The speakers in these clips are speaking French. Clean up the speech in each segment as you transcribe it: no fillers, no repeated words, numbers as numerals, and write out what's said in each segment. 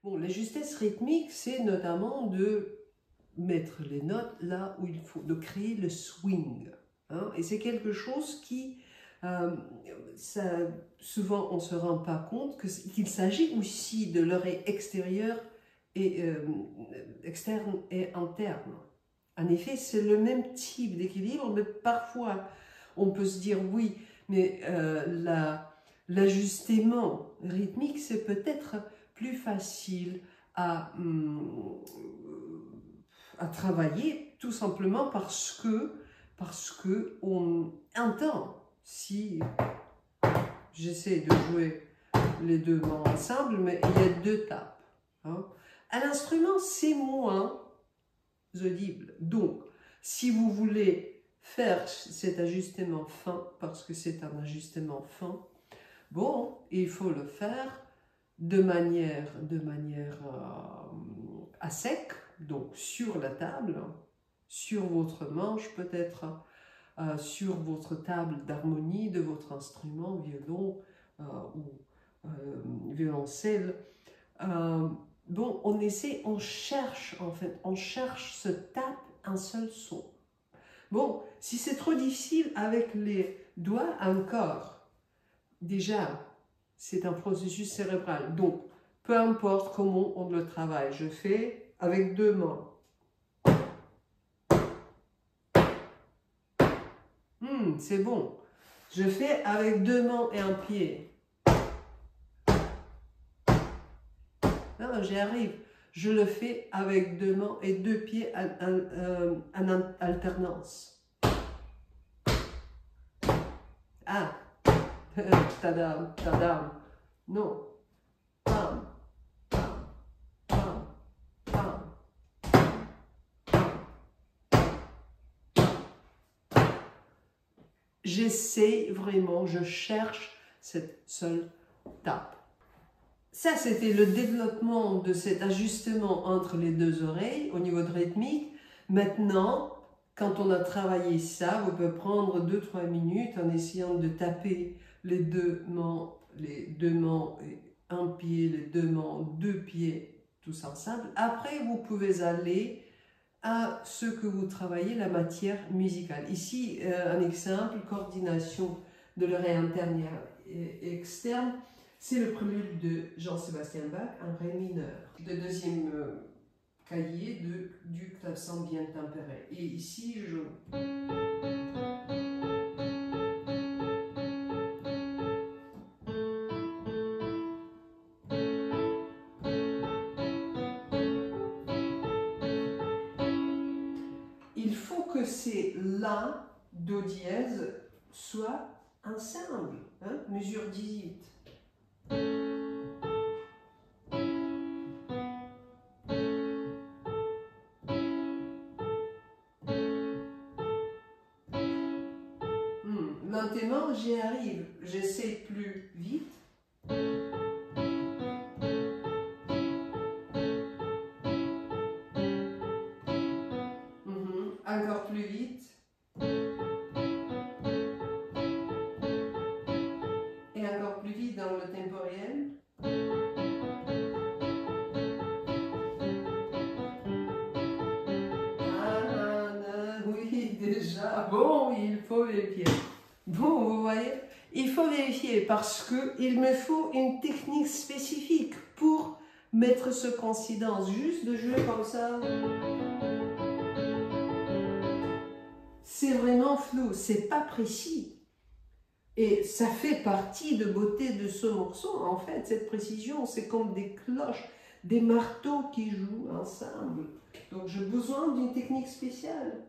Bon, la justesse rythmique, c'est notamment de mettre les notes là où il faut, de créer le swing. Hein, et c'est quelque chose qui, euh, ça, souvent on ne se rend pas compte qu'il s'agit aussi de l'oreille extérieure et externe et interne. En effet, c'est le même type d'équilibre, mais parfois on peut se dire oui, mais l'ajustement rythmique, c'est peut-être plus facile à, à travailler, tout simplement parce que on entend. Si j'essaie de jouer les deux mains ensemble, mais il y a deux tapes. Hein. À l'instrument, c'est moins audible. Donc, si vous voulez faire cet ajustement fin, parce que c'est un ajustement fin, bon, il faut le faire de manière à sec, donc sur la table, sur votre manche peut-être, sur votre table d'harmonie de votre instrument, violon ou violoncelle. Bon, on essaie, on cherche en fait, on cherche, se tape un seul son. Bon, si c'est trop difficile avec les doigts encore, déjà, c'est un processus cérébral. Donc, peu importe comment on le travaille, je fais avec deux mains. C'est bon. Je fais avec deux mains et un pied. Non, j'y arrive. Je le fais avec deux mains et deux pieds en alternance. Ah, tadam, tadam. Non. Pam, pam, pam, pam. J'essaie vraiment, je cherche cette seule tape. Ça, c'était le développement de cet ajustement entre les deux oreilles au niveau de rythmique. Maintenant, quand on a travaillé ça, vous pouvez prendre 2-3 minutes en essayant de taper les deux mains et un pied, les deux mains, deux pieds, tous ensemble. Après, vous pouvez aller à ce que vous travaillez, la matière musicale. Ici, un exemple, coordination de l'oreille interne et externe. C'est le prélude de Jean-Sébastien Bach, un ré mineur. Le deuxième cahier du clavecin bien tempéré. Et ici, je joue. Il faut que ces La, Do dièse soient ensemble, hein, mesure 18. Lentement, j'y arrive. J'essaie plus vite. Encore plus vite. Et encore plus vite dans le temporel. Oui, déjà. Bon, il faut vérifier. Bon, vous voyez, il faut vérifier parce qu'il me faut une technique spécifique pour mettre ce coïncidence. Juste de jouer comme ça. C'est vraiment flou, c'est pas précis. Et ça fait partie de beauté de ce morceau. En fait, cette précision, c'est comme des cloches, des marteaux qui jouent ensemble. Donc j'ai besoin d'une technique spéciale.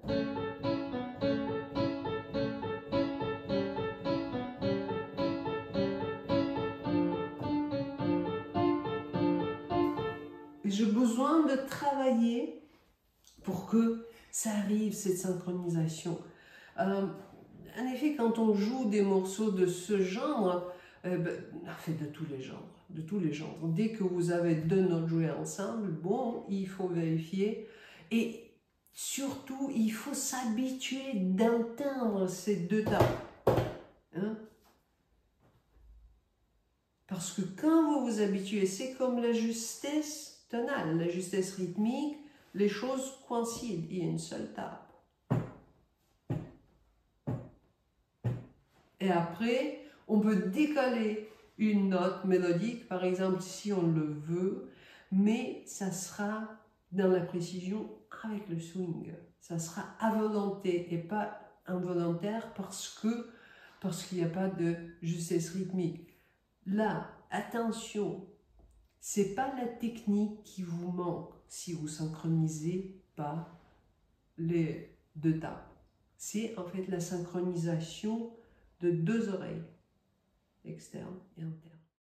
J'ai besoin de travailler pour que ça arrive, cette synchronisation. En effet, quand on joue des morceaux de ce genre, en fait de tous les genres, dès que vous avez deux notes jouées ensemble, bon, il faut vérifier. Et surtout, il faut s'habituer d'entendre ces deux tapes. Hein? Parce que quand vous vous habituez, c'est comme la justesse tonale, la justesse rythmique, les choses coïncident, il y a une seule tape. Et après, on peut décaler une note mélodique, par exemple, si on le veut, mais ça sera dans la précision avec le swing. Ça sera à volonté et pas involontaire parce qu'il n'y a pas de justesse rythmique. Là, attention, c'est pas la technique qui vous manque si vous synchronisez pas les deux tapes. C'est en fait la synchronisation de deux oreilles, externes et internes.